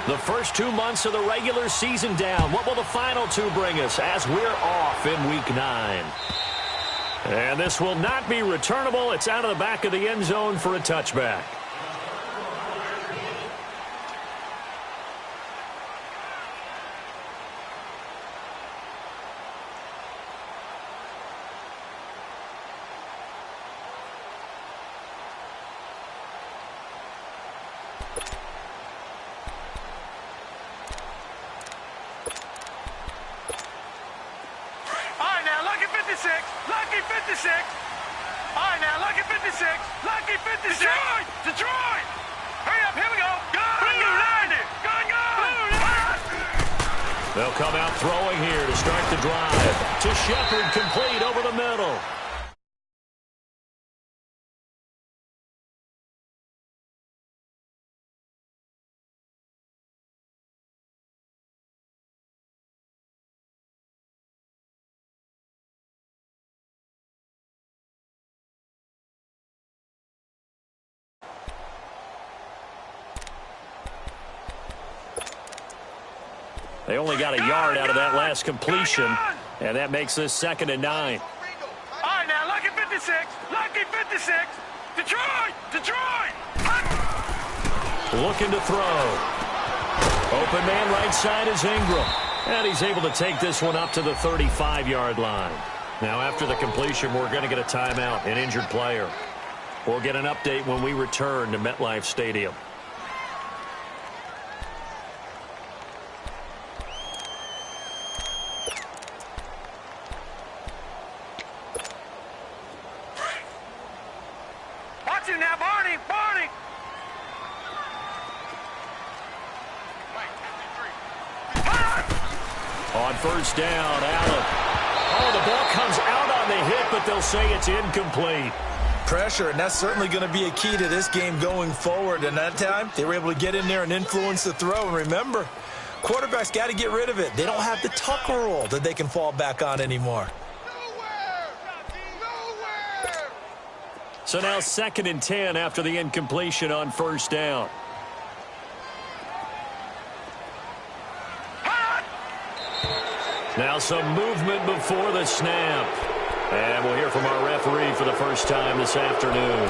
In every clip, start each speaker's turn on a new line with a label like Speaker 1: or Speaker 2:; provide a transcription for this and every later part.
Speaker 1: The first 2 months of the regular season down. What will the final two bring us as we're off in Week 9? And this will not be returnable. It's out of the back of the end zone for a touchback.
Speaker 2: Lucky 56. All right, now, lucky 56. Lucky 56. Detroit! Hurry up, here we go.
Speaker 1: They'll come out throwing here to start the drive. To Shepard, complete over the middle. They only got a yard out of that last completion, and that makes this 2nd and 9.
Speaker 2: All right, now, lucky 56. Lucky 56. Detroit!
Speaker 1: Looking to throw. Open man right side is Ingram. And he's able to take this one up to the 35-yard line. Now, after the completion, we're going to get a timeout, an injured player. We'll get an update when we return to MetLife Stadium. On first down, Allen. Oh, the ball comes out on the hit, but they'll say it's incomplete.
Speaker 3: Pressure, and that's certainly going to be a key to this game going forward. And that time, they were able to get in there and influence the throw. And remember, quarterbacks got to get rid of it. They don't have the Tucker rule that they can fall back on anymore.
Speaker 1: So now 2nd and 10 after the incompletion on first down. Now some movement before the snap. And we'll hear from our referee for the first time this afternoon.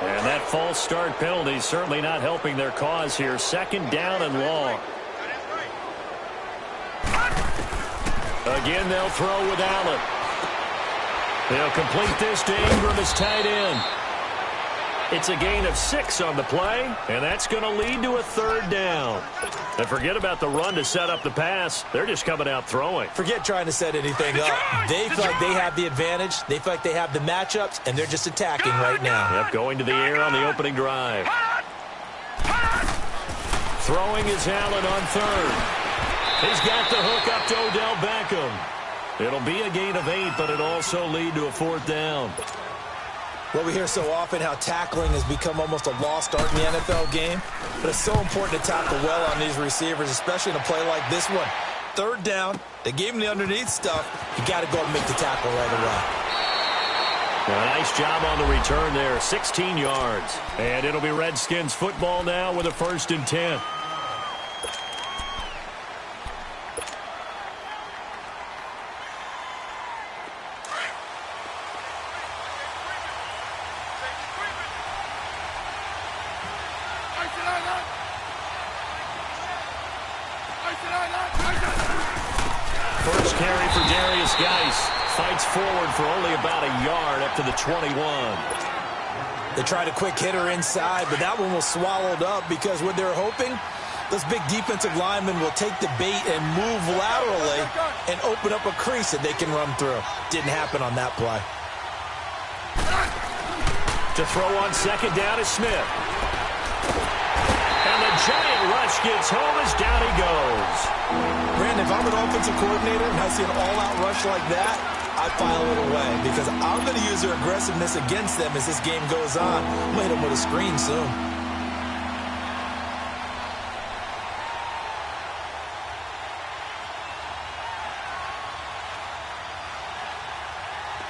Speaker 1: And that false start penalty is certainly not helping their cause here. 2nd down and long. Again, they'll throw with Allen. They'll complete this to Ingram as tight end. It's a gain of 6 on the play, and that's going to lead to a 3rd down. And forget about the run to set up the pass. They're just coming out throwing.
Speaker 3: Forget trying to set anything up. They feel like they have the advantage. They feel like they have the matchups, and they're just attacking right now.
Speaker 1: Yep, going to the air on the opening drive. Throwing is Allen on 3rd. He's got the hook up to Odell Beckham. It'll be a gain of 8, but it'll also lead to a 4th down.
Speaker 3: Well, we hear so often how tackling has become almost a lost art in the NFL game. But it's so important to tackle well on these receivers, especially in a play like this one. 3rd down, they gave him the underneath stuff. You got to go and make the tackle right away.
Speaker 1: A nice job on the return there, 16 yards. And it'll be Redskins football now with a 1st and 10. First carry for Darius Geis. Fights forward for only about a yard up to the 21.
Speaker 3: They tried a quick hitter inside, but that one was swallowed up because what they're hoping, those big defensive linemen will take the bait and move laterally and open up a crease that they can run through. Didn't happen on that play.
Speaker 1: To throw on 2nd down is Smith. And the giant rush gets home as down he goes.
Speaker 3: Brandon, if I'm an offensive coordinator and I see an all-out rush like that, I file it away because I'm going to use their aggressiveness against them as this game goes on. I'm going to hit them with a screen soon.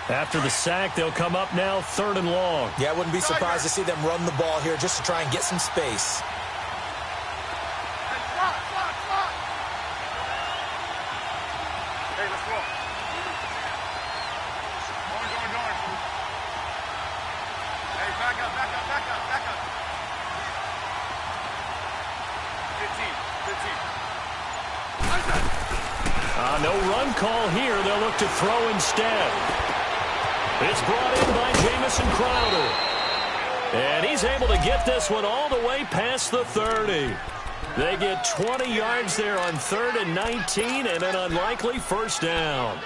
Speaker 1: After the sack, they'll come up now 3rd and long.
Speaker 3: Yeah, I wouldn't be surprised to see them run the ball here just to try and get some space.
Speaker 2: Hey, let's go. Going. Hey, back up. 15.
Speaker 1: No run call here. They'll look to throw instead. It's brought in by Jamison Crowder. And he's able to get this one all the way past the 30. They get 20 yards there on 3rd and 19 and an unlikely first down.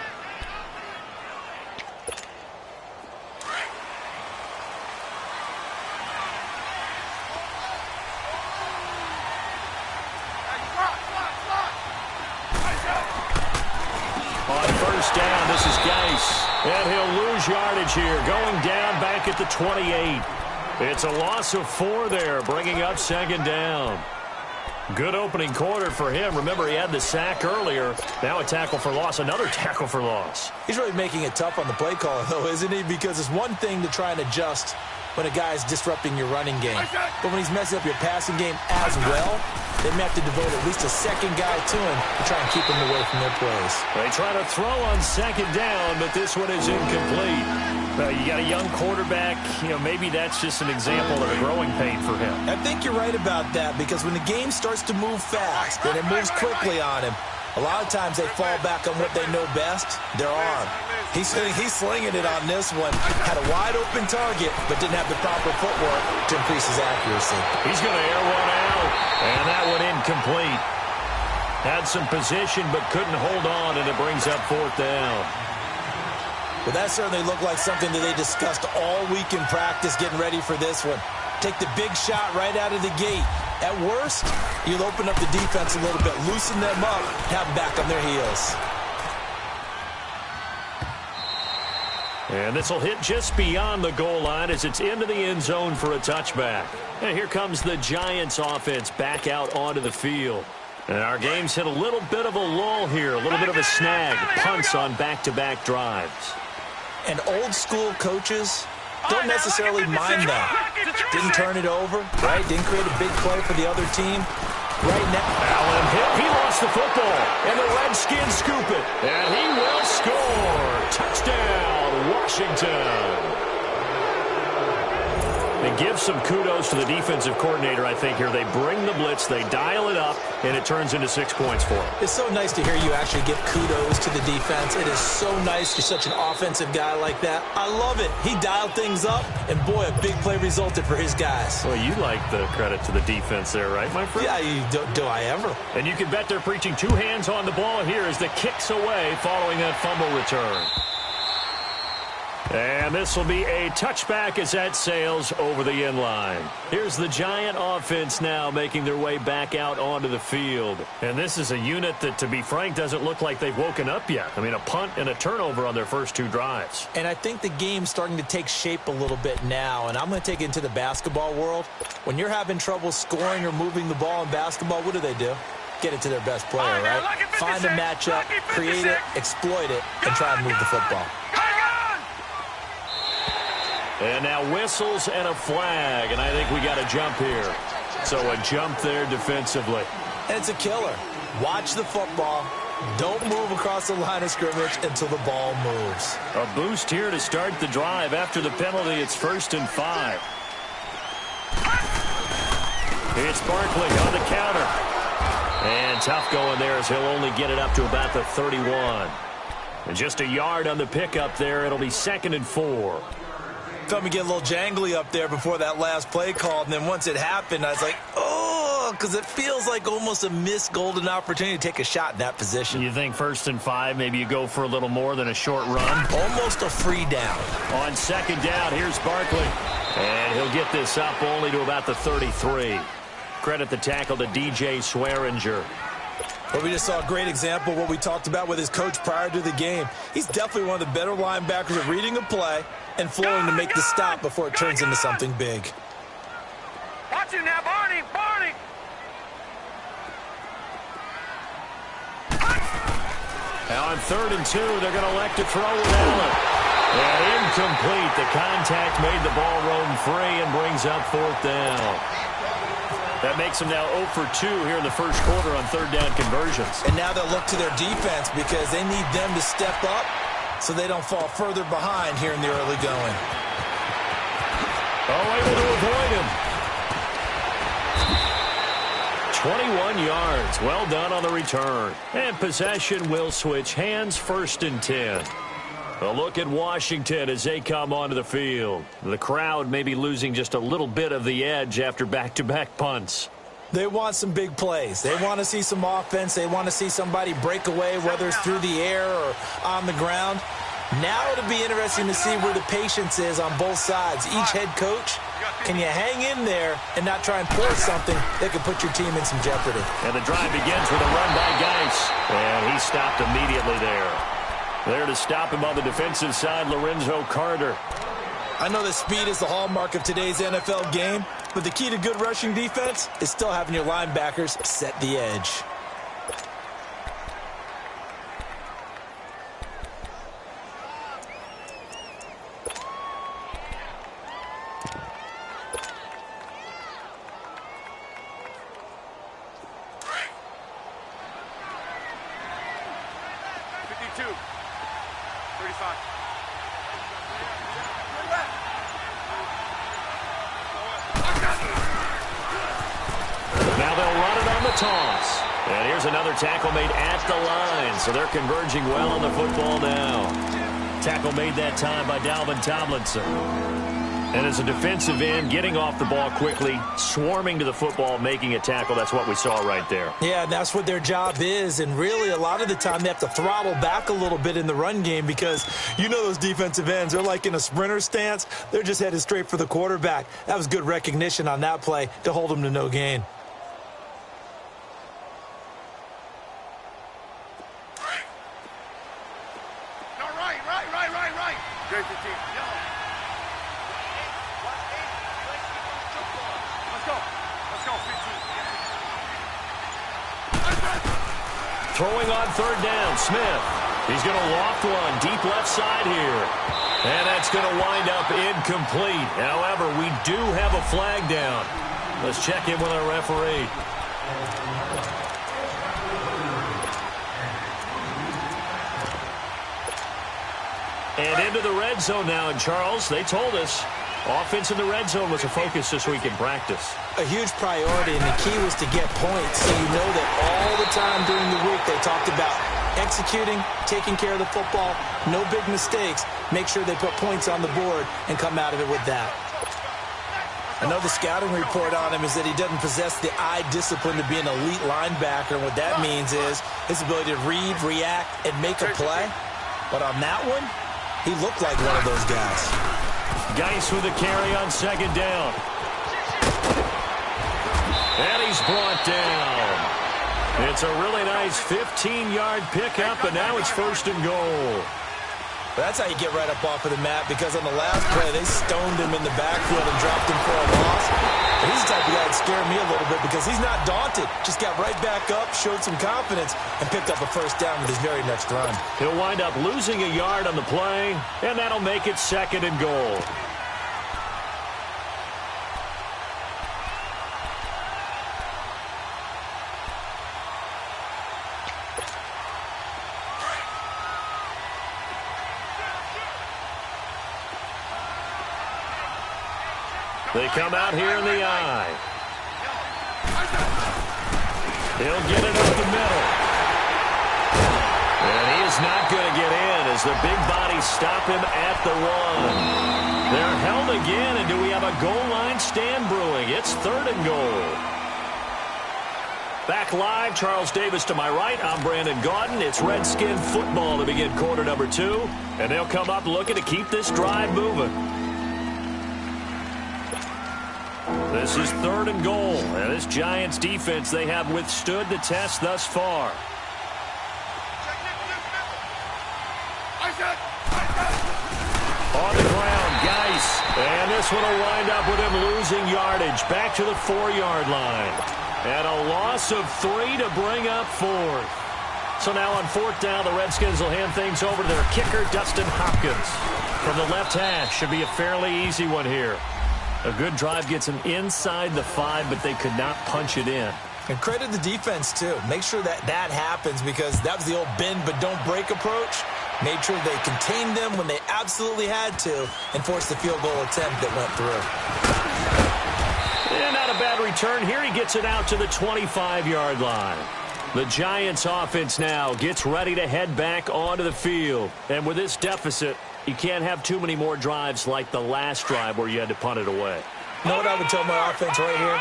Speaker 1: On first down, this is Geis. And he'll lose yardage here, going down back at the 28. It's a loss of 4 there, bringing up 2nd down. Good opening quarter for him. Remember, he had the sack earlier. Now a tackle for loss, another tackle for loss.
Speaker 3: He's really making it tough on the play caller, though, isn't he? Because it's one thing to try and adjust when a guy's disrupting your running game. But when he's messing up your passing game as well, they may have to devote at least a second guy to him to try and keep him away from their plays.
Speaker 1: They try to throw on 2nd down, but this one is incomplete. You got a young quarterback. Maybe that's just an example of a growing pain for him.
Speaker 3: I think you're right about that, because when the game starts to move fast and it moves quickly on him, a lot of times they fall back on what they know best, their arm. He's slinging it on this one. Had a wide-open target, but didn't have the proper footwork to increase his accuracy.
Speaker 1: He's going to air one out, and that one incomplete. Had some position, but couldn't hold on, and it brings up 4th down.
Speaker 3: Well, that certainly looked like something that they discussed all week in practice getting ready for this one. Take the big shot right out of the gate. At worst, you'll open up the defense a little bit, loosen them up, have them back on their heels.
Speaker 1: And this will hit just beyond the goal line as it's into the end zone for a touchback. And here comes the Giants offense back out onto the field. And our game's hit a little bit of a lull here, a little bit of a snag. Punts on back-to-back drives.
Speaker 3: And old-school coaches don't necessarily mind that. Didn't turn it over, right? Didn't create a big play for the other team. Right now,
Speaker 1: Allen Hill, he lost the football, and the Redskins scoop it. And he will score. Touchdown, Washington. They give some kudos to the defensive coordinator, I think, here. They bring the blitz, they dial it up, and it turns into 6 points for them.
Speaker 3: It's so nice to hear you actually give kudos to the defense. It is so nice for such an offensive guy like that. I love it. He dialed things up, and boy, a big play resulted for his guys.
Speaker 1: Well, you like the credit to the defense there, right, my friend?
Speaker 3: Yeah, do I ever?
Speaker 1: And you can bet they're preaching 2 hands on the ball here as the kick's away following that fumble return. And this will be a touchback as that sails over the end line. Here's the Giant offense now making their way back out onto the field. And this is a unit that, to be frank, doesn't look like they've woken up yet. I mean, a punt and a turnover on their first 2 drives.
Speaker 3: And I think the game's starting to take shape a little bit now. And I'm going to take it into the basketball world. When you're having trouble scoring or moving the ball in basketball, what do? Get it to their best player, right? Find a matchup, create it, exploit it, and try and move the football.
Speaker 1: And now whistles and a flag, and I think we got a jump here. So a jump there defensively.
Speaker 3: And it's a killer. Watch the football. Don't move across the line of scrimmage until the ball moves.
Speaker 1: A boost here to start the drive. After the penalty, it's 1st and 5. It's Barkley on the counter. And tough going there as he'll only get it up to about the 31. And just a yard on the pickup there. It'll be 2nd and 4.
Speaker 3: Felt me get a little jangly up there before that last play called, and then once it happened, I was like, oh, because it feels like almost a missed golden opportunity to take a shot in that position.
Speaker 1: You think 1st and 5, maybe you go for a little more than a short run?
Speaker 3: Almost a free down.
Speaker 1: On 2nd down, here's Barkley. And he'll get this up only to about the 33. Credit the tackle to DJ Swearinger.
Speaker 3: Well, we just saw a great example of what we talked about with his coach prior to the game. He's definitely one of the better linebackers at reading a play and flowing to make the stop before it turns into something big.
Speaker 2: Watch him now, Barney!
Speaker 1: Now on 3rd and 2, they're going to elect to throw with Allen. And incomplete. The contact made the ball roam free and brings up fourth down. That makes them now 0 for 2 here in the first quarter on third down conversions.
Speaker 3: And now they'll look to their defense because they need them to step up so they don't fall further behind here in the early going.
Speaker 1: Oh, able to avoid him. 21 yards. Well done on the return. And possession will switch hands, 1st and 10. A look at Washington as they come onto the field. The crowd may be losing just a little bit of the edge after back-to-back punts.
Speaker 3: They want some big plays. They want to see some offense. They want to see somebody break away, whether it's through the air or on the ground. Now it'll be interesting to see where the patience is on both sides. Each head coach, can you hang in there and not try and force something that could put your team in some jeopardy?
Speaker 1: And the drive begins with a run by Geis. And he stopped immediately there. There to stop him on the defensive side, Lorenzo Carter.
Speaker 3: I know that speed is the hallmark of today's NFL game, but the key to good rushing defense is still having your linebackers set the edge.
Speaker 1: Toss. And here's another tackle made at the line, so they're converging well on the football now. Tackle made that time by Dalvin Tomlinson. And as a defensive end, getting off the ball quickly, swarming to the football, making a tackle, that's what we saw right there.
Speaker 3: Yeah, that's what their job is, and really a lot of the time they have to throttle back a little bit in the run game because you know those defensive ends, they're like in a sprinter stance. They're just headed straight for the quarterback. That was good recognition on that play to hold them to no gain.
Speaker 1: Throwing on third down, Smith. He's going to loft one deep left side here. And that's going to wind up incomplete. However, we do have a flag down. Let's check in with our referee. And into the red zone now. And, Charles, they told us offense in the red zone was a focus this week in practice.
Speaker 3: A huge priority, and the key was to get points. So you know that all the time during the week they talked about executing, taking care of the football, no big mistakes. Make sure they put points on the board and come out of it with that. I know the scouting report on him is that he doesn't possess the eye discipline to be an elite linebacker. And what that means is his ability to read, react, and make a play. But on that one, he looked like one of those guys.
Speaker 1: Geis with a carry on second down. And he's brought down. It's a really nice 15-yard pickup, and now it's 1st and goal.
Speaker 3: That's how you get right up off of the mat, because on the last play, they stoned him in the backfield and dropped him for a loss. And he's the type of guy that scared me a little bit because he's not daunted. Just got right back up, showed some confidence, and picked up a first down with his very next run.
Speaker 1: He'll wind up losing a yard on the play, and that'll make it 2nd and goal. They come out here in the eye. He'll get it up the middle. And he is not going to get in as the big bodies stop him at the one. They're held again, and do we have a goal line stand brewing? It's 3rd and goal. Back live, Charles Davis to my right. I'm Brandon Gaudin. It's Redskin football to begin quarter number 2. And they'll come up looking to keep this drive moving. This is 3rd and goal, and this Giants defense, they have withstood the test thus far. On the ground, Geis, and this one will wind up with him losing yardage back to the 4-yard line. And a loss of 3 to bring up 4th. So now on 4th down, the Redskins will hand things over to their kicker, Dustin Hopkins. From the left hash, should be a fairly easy one here. A good drive gets them inside the 5, but they could not punch it in.
Speaker 3: And credit the defense, too. Make sure that happens, because that was the old bend but don't break approach. Made sure they contained them when they absolutely had to and forced the field goal attempt that went through.
Speaker 1: And not a bad return here. He gets it out to the 25-yard line. The Giants offense now gets ready to head back onto the field. And with this deficit, you can't have too many more drives like the last drive where you had to punt it away.
Speaker 3: You know what I would tell my offense right here?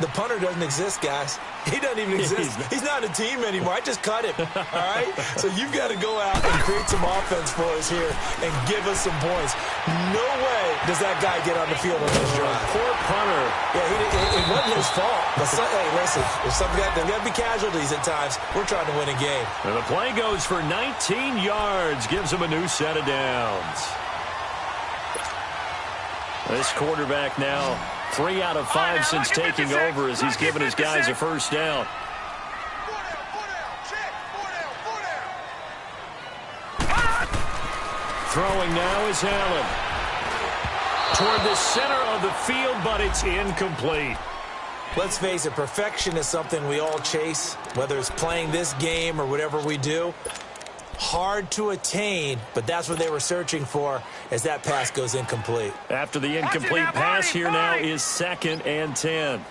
Speaker 3: The punter doesn't exist, guys. He doesn't even exist. He's not a team anymore. I just cut him, all right? So you've got to go out and create some offense for us here and give us some points. No way does that guy get on the field on this drive.
Speaker 1: Poor punter.
Speaker 3: Yeah, it wasn't his fault. But hey, listen, there's got to be casualties at times. We're trying to win a game.
Speaker 1: And the play goes for 19 yards. Gives him a new set of downs. This quarterback now 3 out of 5 since taking over as he's given his guys a first down. Throwing now is Allen. Toward the center of the field, but it's incomplete.
Speaker 3: Let's face it, perfection is something we all chase, whether it's playing this game or whatever we do. Hard to attain, but that's what they were searching for as that pass goes incomplete.
Speaker 1: After the incomplete pass, here now is 2nd and 10.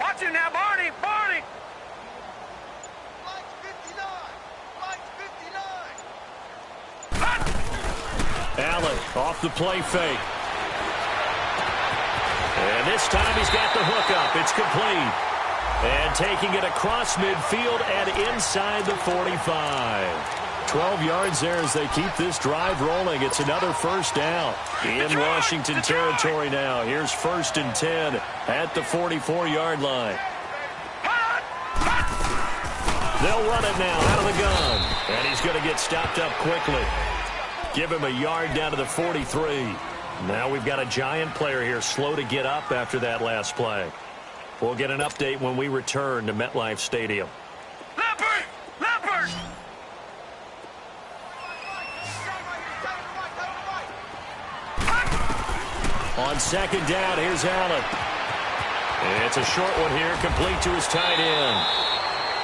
Speaker 2: Watch it now, Barney! Barney!
Speaker 1: Allen off the play fake. And this time he's got the hook up. It's complete. And taking it across midfield and inside the 45. 12 yards there as they keep this drive rolling. It's another first down in Washington territory now. Here's 1st and 10 at the 44-yard line. They'll run it now out of the gun. And he's going to get stopped up quickly. Give him a yard down to the 43. Now we've got a Giant player here slow to get up after that last play. We'll get an update when we return to MetLife Stadium.
Speaker 2: Leopard! Leopard!
Speaker 1: On 2nd down, here's Allen. It's a short one here, complete to his tight end.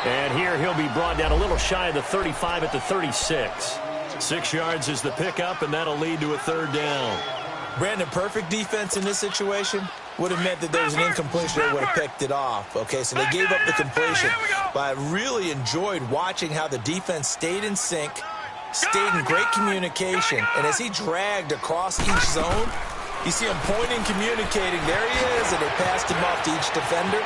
Speaker 1: And here he'll be brought down a little shy of the 35 at the 36. 6 yards is the pickup, and that'll lead to a 3rd down.
Speaker 3: Brandon, perfect defense in this situation would have meant that there was an incompletion. They would have picked it off. Okay, so they gave up the completion. But I really enjoyed watching how the defense stayed in sync, stayed in great communication. And as he dragged across each zone, you see him pointing, communicating. There he is, and they passed him off to each defender.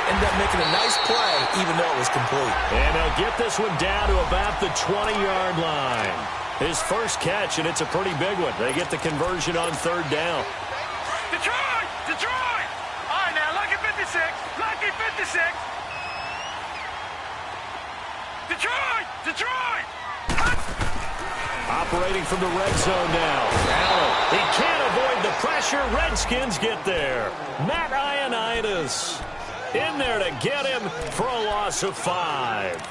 Speaker 3: Ended up making a nice play, even though it was complete.
Speaker 1: And they'll get this one down to about the 20-yard line. His first catch, and it's a pretty big one. They get the conversion on 3rd down.
Speaker 2: Detroit! Detroit! All right, now, lucky 56. Lucky 56. Detroit! Detroit!
Speaker 1: Operating from the red zone now. Allen, he can't avoid the pressure. Redskins get there. Matt Ioannidis in there to get him for a loss of 5.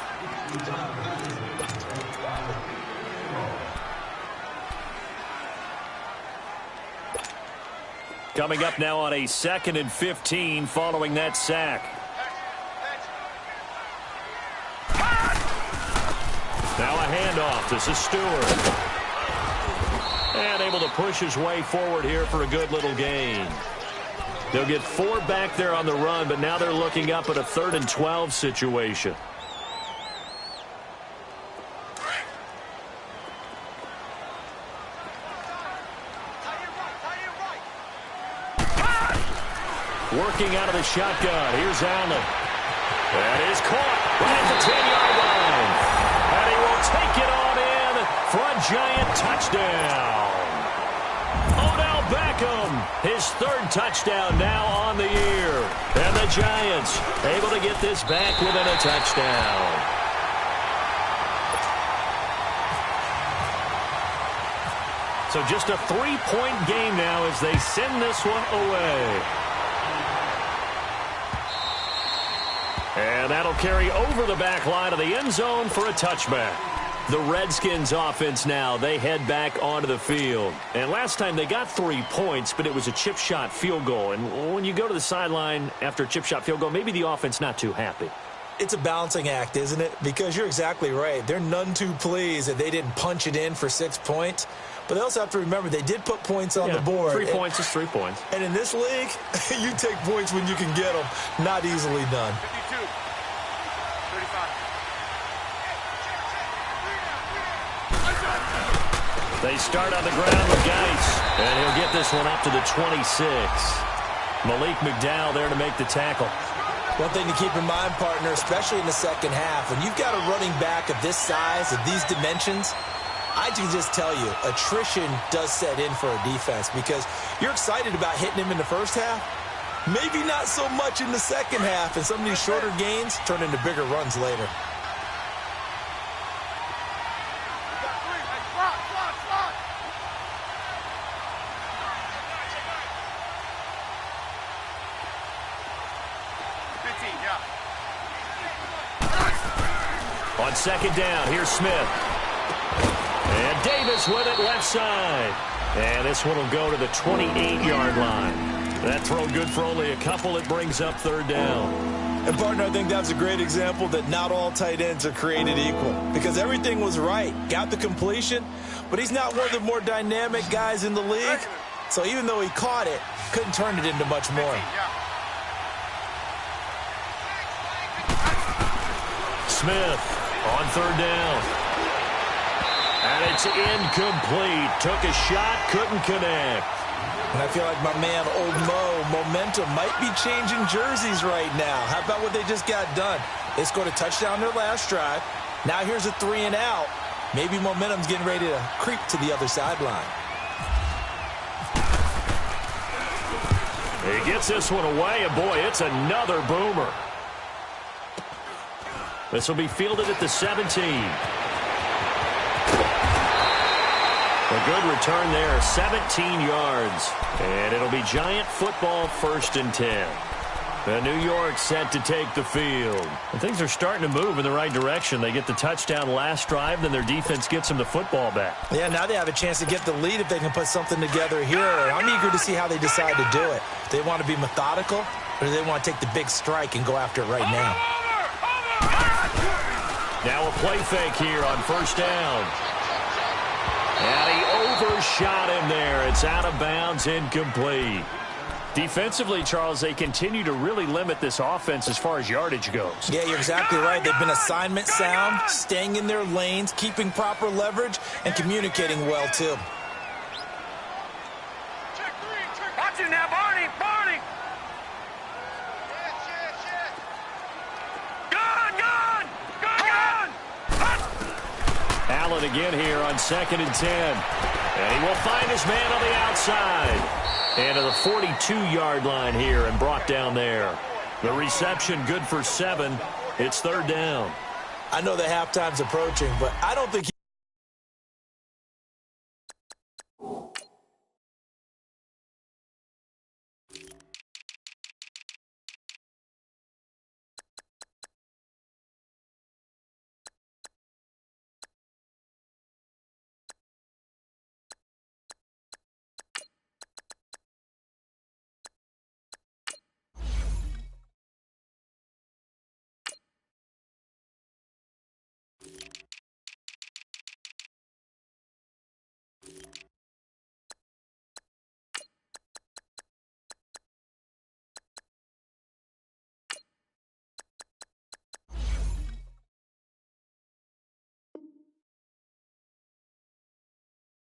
Speaker 1: Coming up now on a 2nd and 15 following that sack. Now a handoff. This is Stewart. And able to push his way forward here for a good little gain. They'll get 4 back there on the run, but now they're looking up at a 3rd and 12 situation. Working out of the shotgun. Here's Allen. That is caught right at the 10-yard line. And he will take it on in for a Giant touchdown. Odell Beckham, his 3rd touchdown now on the year. And the Giants able to get this back within a touchdown. So just a 3-point game now as they send this one away. And that'll carry over the back line of the end zone for a touchback. The Redskins offense now, they head back onto the field. And last time they got 3 points, but it was a chip shot field goal. And when you go to the sideline after a chip shot field goal, maybe the offense not too happy.
Speaker 3: It's a balancing act, isn't it? Because you're exactly right. They're none too pleased that they didn't punch it in for 6 points. But they also have to remember they did put points on the board.
Speaker 1: 3 points is 3 points.
Speaker 3: And in this league, you take points when you can get them. Not easily done.
Speaker 2: 52. 35.
Speaker 1: They start on the ground with Geis. And he'll get this one up to the 26. Malik McDowell there to make the tackle.
Speaker 3: One thing to keep in mind, partner, especially in the second half, when you've got a running back of this size, of these dimensions, I can just tell you, attrition does set in for a defense because you're excited about hitting him in the first half. Maybe not so much in the second half, and some of these shorter gains turn into bigger runs later.
Speaker 1: On second down, here's Smith. And Davis with it left side. And this one will go to the 28-yard line. That throw good for only a couple. It brings up third down.
Speaker 3: And, partner, I think that's a great example that not all tight ends are created equal because everything was right. Got the completion, but he's not one of the more dynamic guys in the league. So even though he caught it, couldn't turn it into much more.
Speaker 1: Smith on third down. And it's incomplete. Took a shot, couldn't connect.
Speaker 3: And I feel like my man, Old Mo, momentum might be changing jerseys right now. How about what they just got done? They scored a touchdown their last drive. Now here's a 3 and out. Maybe momentum's getting ready to creep to the other sideline.
Speaker 1: He gets this one away, and boy, it's another boomer. This will be fielded at the 17. A good return there, 17 yards. And it'll be Giant football, 1st and 10. The New York set to take the field. And things are starting to move in the right direction. They get the touchdown last drive, then their defense gets them the football back.
Speaker 3: Yeah, now they have a chance to get the lead if they can put something together here. I'm eager to see how they decide to do it. Do they want to be methodical, or do they want to take the big strike and go after it right now?
Speaker 1: Now a play fake here on 1st down. And he overshot him there. It's out of bounds, incomplete. Defensively, Charles, they continue to really limit this offense as far as yardage goes.
Speaker 3: Yeah, you're exactly right. They've been assignment sound, staying in their lanes, keeping proper leverage, and communicating well, too.
Speaker 2: Watch him now, Barney! Barney! Gun!
Speaker 1: Allen again here on 2nd and 10. And he will find his man on the outside. And to the 42-yard line here and brought down there. The reception good for 7. It's 3rd down.
Speaker 3: I know the halftime's approaching, but I don't think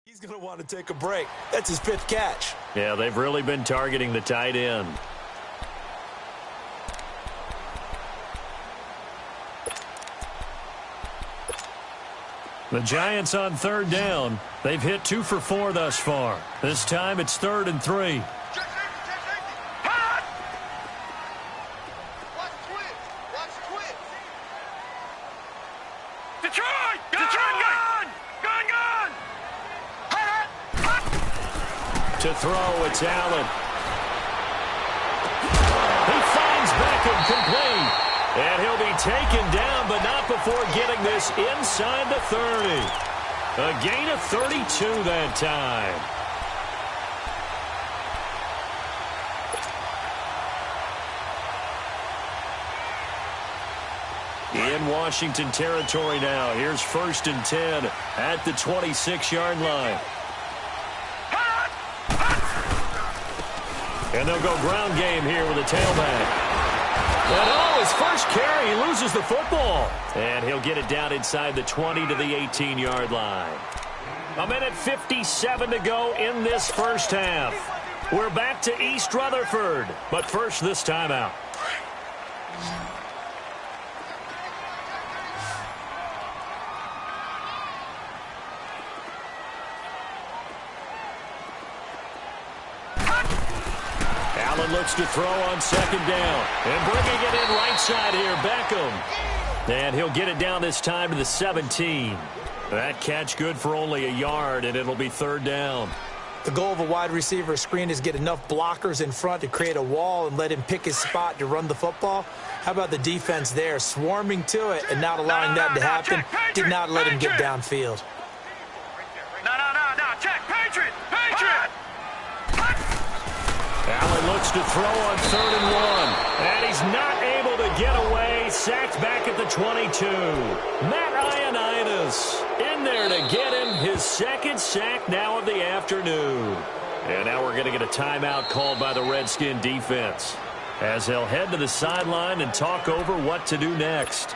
Speaker 3: he's going to want to take a break. That's his 5th catch.
Speaker 1: Yeah, they've really been targeting the tight end. The Giants on 3rd down. They've hit 2 for 4 thus far. This time it's 3rd and 3.
Speaker 2: Detroit! Gun!
Speaker 1: To throw, it's Allen. He finds Beckham complete. And he'll be taken down, but not before getting this inside the 30. A gain of 32 that time. In Washington territory now. Here's 1st and 10 at the 26-yard line. And they'll go ground game here with a tailback. And his first carry, he loses the football. And he'll get it down inside the 20 to the 18-yard line. 1:57 to go in this first half. We're back to East Rutherford. But first, this timeout. Allen looks to throw on 2nd down. And bringing it in right side here, Beckham. And he'll get it down this time to the 17. That catch good for only a yard, and it'll be 3rd down.
Speaker 3: The goal of a wide receiver screen is get enough blockers in front to create a wall and let him pick his spot to run the football. How about the defense there, swarming to it and not allowing that to happen? Did not let him get downfield.
Speaker 2: No, check, Patriot!
Speaker 1: Allen looks to throw on 3rd and 1. And he's not able to get away. Sacked back at the 22. Matt Ioannidis in there to get him his 2nd sack now of the afternoon. And now we're going to get a timeout called by the Redskin defense, as they'll head to the sideline and talk over what to do next.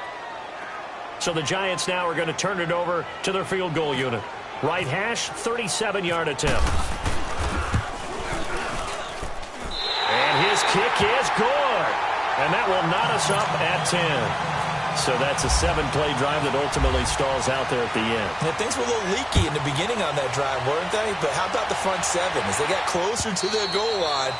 Speaker 1: So the Giants now are going to turn it over to their field goal unit. Right hash, 37-yard attempt. And his kick is good. And that will knot us up at 10. So that's a 7-play drive that ultimately stalls out there at the end.
Speaker 3: Yeah, things were a little leaky in the beginning on that drive, weren't they? But how about the front 7? As they got closer to their goal line,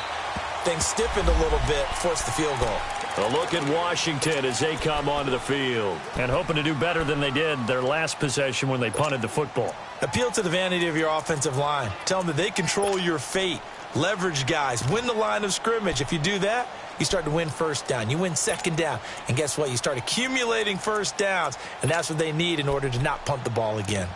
Speaker 3: things stiffened a little bit, forced the field goal.
Speaker 1: A look at Washington as they come onto the field. And hoping to do better than they did their last possession when they punted the football.
Speaker 3: Appeal to the vanity of your offensive line. Tell them that they control your fate. Leverage guys. Win the line of scrimmage. If you do that, you start to win 1st down. You win 2nd down. And guess what? You start accumulating 1st downs. And that's what they need in order to not punt the ball again.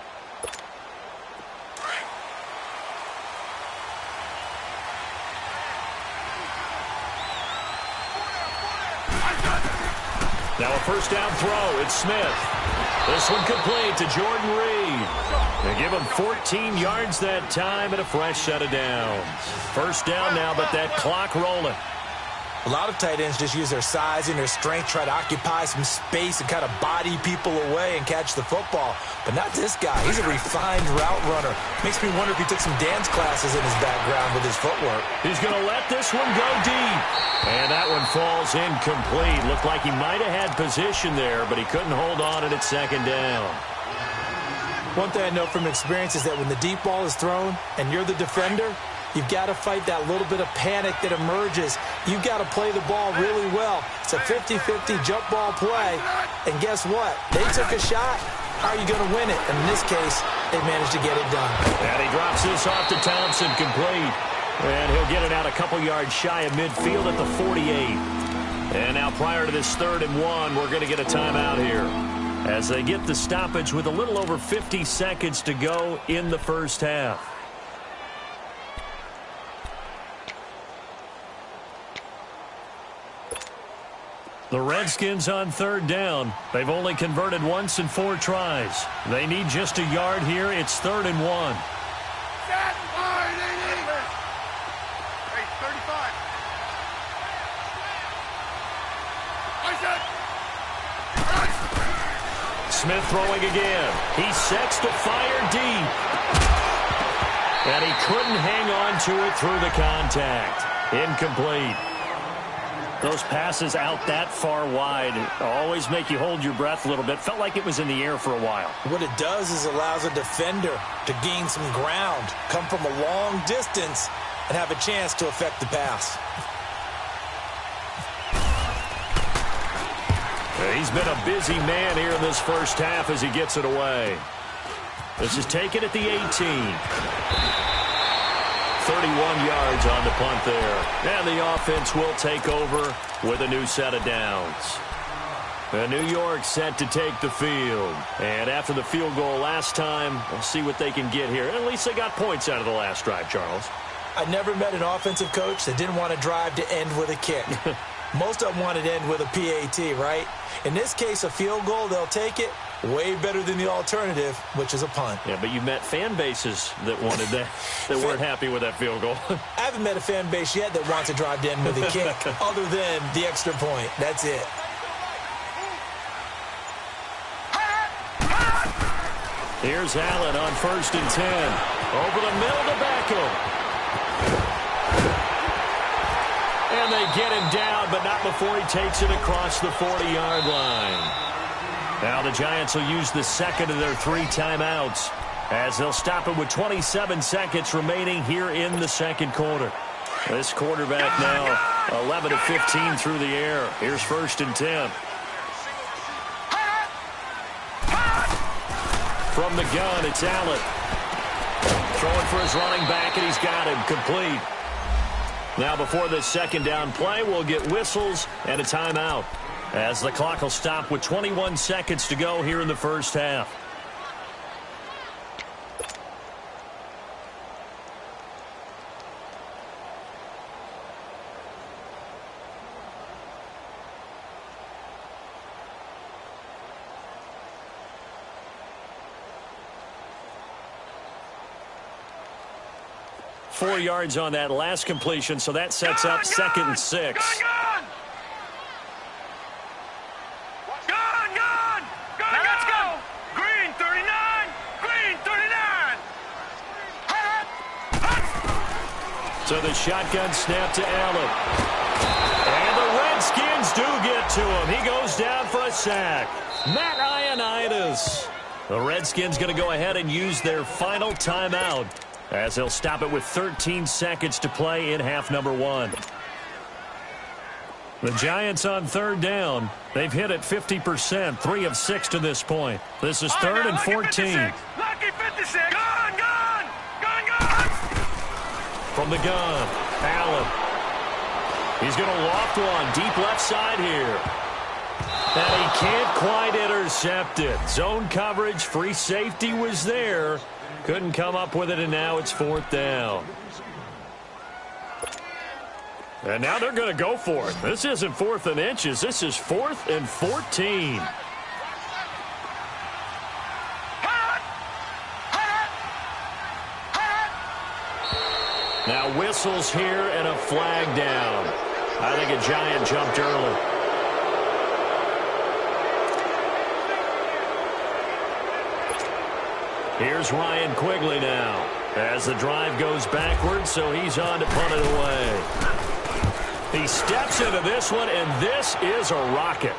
Speaker 1: Now a 1st down throw. It's Smith. This one complete to Jordan Reed. They give him 14 yards that time and a fresh set of downs. 1st down now, but that clock rolling.
Speaker 3: A lot of tight ends just use their size and their strength, try to occupy some space and kind of body people away and catch the football. But not this guy. He's a refined route runner. Makes me wonder if he took some dance classes in his background with his footwork.
Speaker 1: He's going to let this one go deep. And that one falls incomplete. Looked like he might have had position there, but he couldn't hold on it at 2nd down.
Speaker 3: One thing I know from experience is that when the deep ball is thrown and you're the defender, you've got to fight that little bit of panic that emerges. You've got to play the ball really well. It's a 50-50 jump ball play. And guess what? They took a shot. How are you going to win it? And in this case, they managed to get it done.
Speaker 1: And he drops this off to Thompson, complete. And he'll get it out a couple yards shy of midfield at the 48. And now prior to this 3rd and 1, we're going to get a timeout here, as they get the stoppage with a little over 50 seconds to go in the first half. The Redskins on 3rd down. They've only converted once in 4 tries. They need just a yard here. It's 3rd and 1.
Speaker 2: Hey, 35.
Speaker 1: Smith throwing again. He sets to fire deep. And he couldn't hang on to it through the contact. Incomplete. Those passes out that far wide always make you hold your breath a little bit. Felt like it was in the air for a while.
Speaker 3: What it does is allows a defender to gain some ground, come from a long distance, and have a chance to affect the pass.
Speaker 1: He's been a busy man here in this first half as he gets it away. This is taken at the 18. 31 yards on the punt there. And the offense will take over with a new set of downs. New York set to take the field. And after the field goal last time, we'll see what they can get here. At least they got points out of the last drive, Charles.
Speaker 3: I never met an offensive coach that didn't want to drive to end with a kick. Most of them wanted to end with a PAT, right? In this case, a field goal, they'll take it. Way better than the alternative, which is a punt.
Speaker 1: Yeah, but you met fan bases that wanted that, that weren't happy with that field goal.
Speaker 3: I haven't met a fan base yet that wants to drive to end with a kick, other than the extra point. That's it.
Speaker 1: Here's Allen on 1st and 10. Over the middle to Beckham. And they get him down, but not before he takes it across the 40-yard line. Now the Giants will use the second of their 3 timeouts as they'll stop it with 27 seconds remaining here in the second quarter. This quarterback now 11 of 15 through the air. Here's 1st and 10. From the gun, it's Allen. Throwing for his running back, and he's got him complete. Now before this second down play, we'll get whistles and a timeout, as the clock will stop with 21 seconds to go here in the first half. Four yards on that last completion, so that sets up 2nd and 6.
Speaker 2: Gun! Now let's go! Green 39! Green 39!
Speaker 1: So the shotgun snap to Allen. And the Redskins do get to him. He goes down for a sack. Matt Ioannidis. The Redskins going to go ahead and use their final timeout, as they'll stop it with 13 seconds to play in half number 1. The Giants on 3rd down. They've hit it 50%, 3 of 6 to this point. This is 3rd and 14.
Speaker 2: Lucky 56. Gun!
Speaker 1: From the gun, Allen. He's going to loft one deep left side here. And he can't quite intercept it. Zone coverage, free safety was there. Couldn't come up with it, and now it's 4th down. And now they're going to go for it. This isn't 4th and inches. This is 4th and 14. Now whistles here and a flag down. I think a Giant jumped early. Here's Ryan Quigley now as the drive goes backwards, so he's on to punt it away. He steps into this one, and this is a rocket.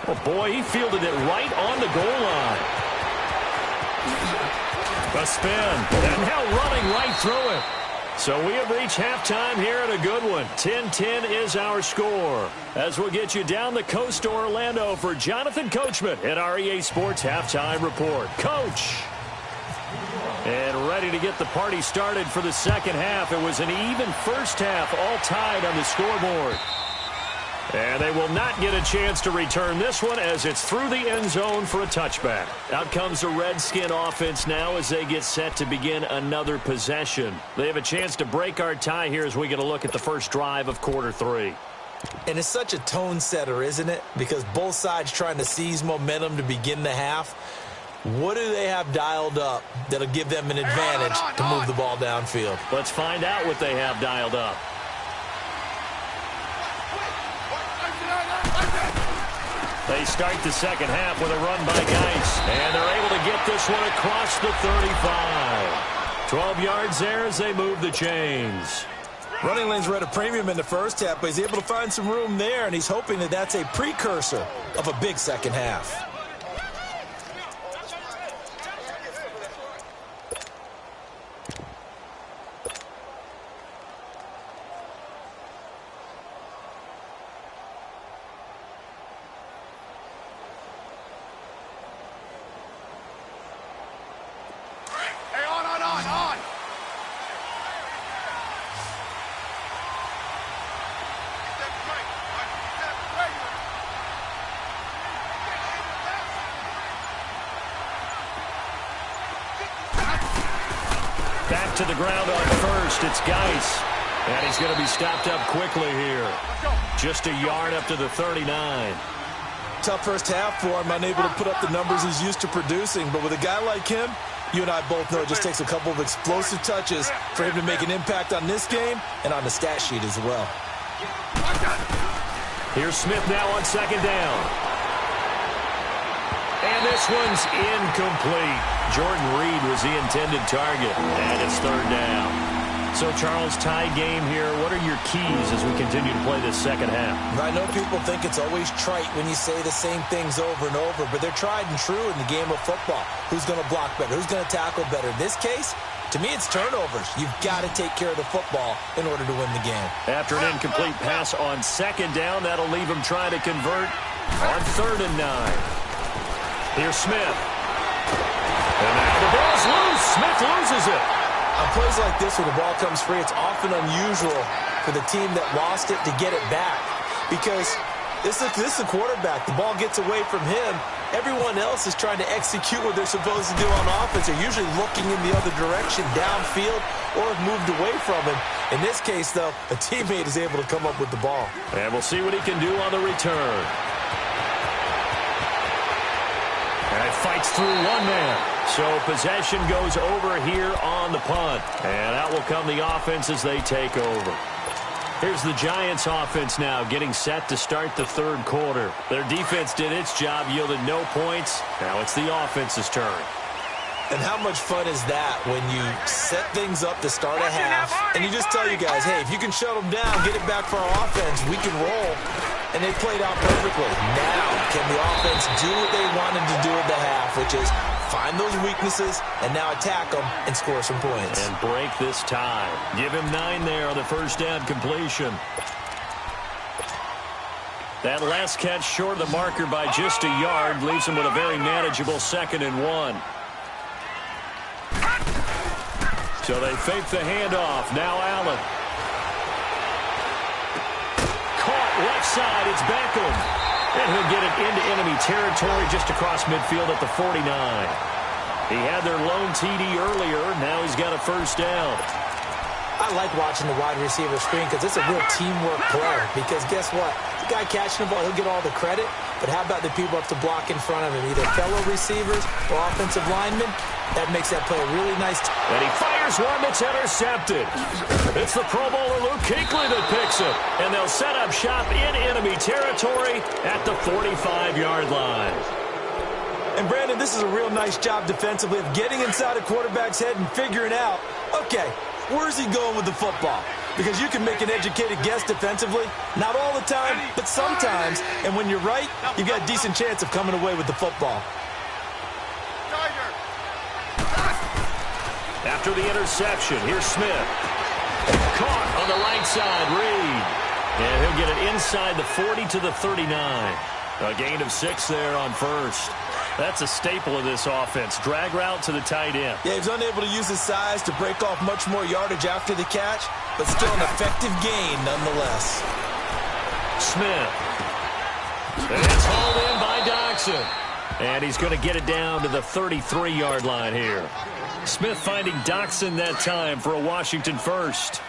Speaker 1: Oh, boy, he fielded it right on the goal line. A spin, and now running right through it. So we have reached halftime here at a good one. 10-10 is our score. As we'll get you down the coast to Orlando for Jonathan Coachman at our EA Sports Halftime Report. Coach! And ready to get the party started for the second half. It was an even first half, all tied on the scoreboard. And they will not get a chance to return this one as it's through the end zone for a touchback. Out comes the Redskin offense now as they get set to begin another possession. They have a chance to break our tie here as we get a look at the first drive of quarter 3.
Speaker 3: And it's such a tone setter, isn't it? Because both sides trying to seize momentum to begin the half. What do they have dialed up that'll give them an advantage to move the ball downfield?
Speaker 1: Let's find out what they have dialed up. They start the second half with a run by Geis, and they're able to get this one across the 35. 12 yards there as they move the chains.
Speaker 3: Running lanes were at a premium in the first half, but he's able to find some room there, and he's hoping that that's a precursor of a big second half.
Speaker 1: Back to the ground on first. It's Geis. And he's going to be stopped up quickly here. Just a yard up to the 39.
Speaker 3: Tough first half for him, unable to put up the numbers he's used to producing. But with a guy like him, you and I both know it just takes a couple of explosive touches for him to make an impact on this game and on the stat sheet as well.
Speaker 1: Here's Smith now on second down. And this one's incomplete. Jordan Reed was the intended target. And it's third down. So, Charles, tie game here. What are your keys as we continue to play this second half?
Speaker 3: I know people think it's always trite when you say the same things over and over, but they're tried and true in the game of football. Who's going to block better? Who's going to tackle better? In this case, to me, it's turnovers. You've got to take care of the football in order to win the game.
Speaker 1: After an incomplete pass on second down, that'll leave him trying to convert on 3rd and 9. Here's Smith. And now the ball's loose. Smith loses it.
Speaker 3: On plays like this where the ball comes free, it's often unusual for the team that lost it to get it back. Because this is the quarterback. The ball gets away from him. Everyone else is trying to execute what they're supposed to do on offense. They're usually looking in the other direction, downfield, or have moved away from him. In this case, though, a teammate is able to come up with the ball.
Speaker 1: And we'll see what he can do on the return. And fights through one man. So possession goes over here on the punt. And out will come the offense as they take over. Here's the Giants offense now getting set to start the third quarter. Their defense did its job, yielded no points. Now it's the offense's turn.
Speaker 3: And how much fun is that when you set things up to start a half and you just tell you guys, hey, if you can shut them down, get it back for our offense, we can roll. And they played out perfectly. Now, can the offense do what they wanted to do at the half, which is find those weaknesses and now attack them and score some points.
Speaker 1: And break this tie. Give him 9 there on the first down completion. That last catch short of the marker by just a yard leaves him with a very manageable 2nd and 1. So they fake the handoff. Now Allen. Caught left side. It's Beckham. And he'll get it into enemy territory just across midfield at the 49. He had their lone TD earlier. Now he's got a first down.
Speaker 3: I like watching the wide receiver screen because it's a real teamwork play. Because guess what? The guy catching the ball, he'll get all the credit. But how about the people up to block in front of him? Either fellow receivers or offensive linemen. That makes that play a really nice.
Speaker 1: And he fires one that's intercepted. It's the Pro Bowler Luke Kuechly that picks it. And they'll set up shop in enemy territory at the 45-yard line.
Speaker 3: And, Brandon, this is a real nice job defensively of getting inside a quarterback's head and figuring out, okay, where's he going with the football? Because you can make an educated guess defensively. Not all the time, but sometimes. And when you're right, you've got a decent chance of coming away with the football.
Speaker 1: After the interception, here's Smith. Caught on the right side, Reed. And he'll get it inside the 40 to the 39. A gain of 6 there on first. That's a staple of this offense. Drag route to the tight end.
Speaker 3: Yeah, he's unable to use his size to break off much more yardage after the catch, but still an effective gain nonetheless.
Speaker 1: Smith. And it's hauled in by Doxson. And he's going to get it down to the 33-yard line here. Smith finding Doxson that time for a Washington first.